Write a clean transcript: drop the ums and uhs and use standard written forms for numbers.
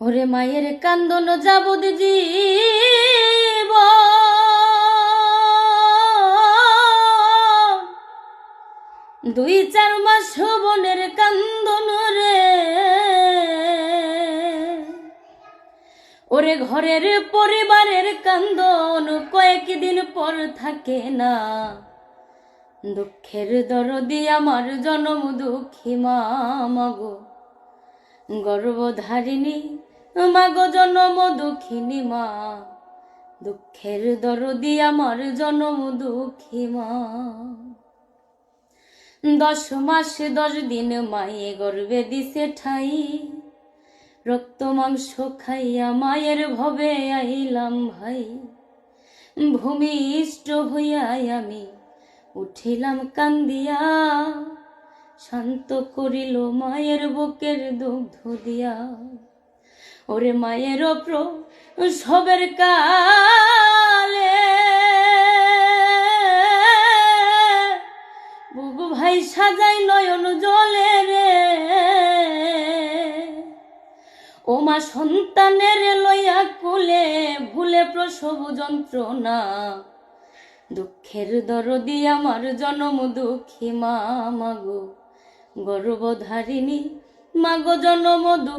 ওরে মায়ের কান্দন যাবদ জীব দুই চার মাস বনের কান্দন রে। ওরে ঘরের পরিবারের কান্দন কয়েকদিন পর থাকে না। দুঃখের দরদি আমার জনম দুঃখী মা মাগো গর্ভধারিণী মাগো জনম দুঃখিনী মা। দুঃখের দরদি আমার জনম দুঃখী মা। 10 মাস 10 দিন মায়ে গর্ভে দিছে ঠাই। রক্ত মাংস খাইয়া মায়ের ভবে আইলাম ভাই। ভূমিষ্ঠ হইয়া আমি উঠিলাম কান্দিয়া। শান্ত করিল মায়ের বুকের দুগ্ধ দিয়া। ওরে মায়ের প্রসবের কালে বুক ভাই সাজাই নয়ন জলে রে। ও মা সন্তানের লইয়া কুলে ভুলে প্রসব যন্ত্রণা। দুঃখের দরদি আমার জনম দুঃখী মা মাগো গর্ভধারিণী মাগো জনম দুঃখী।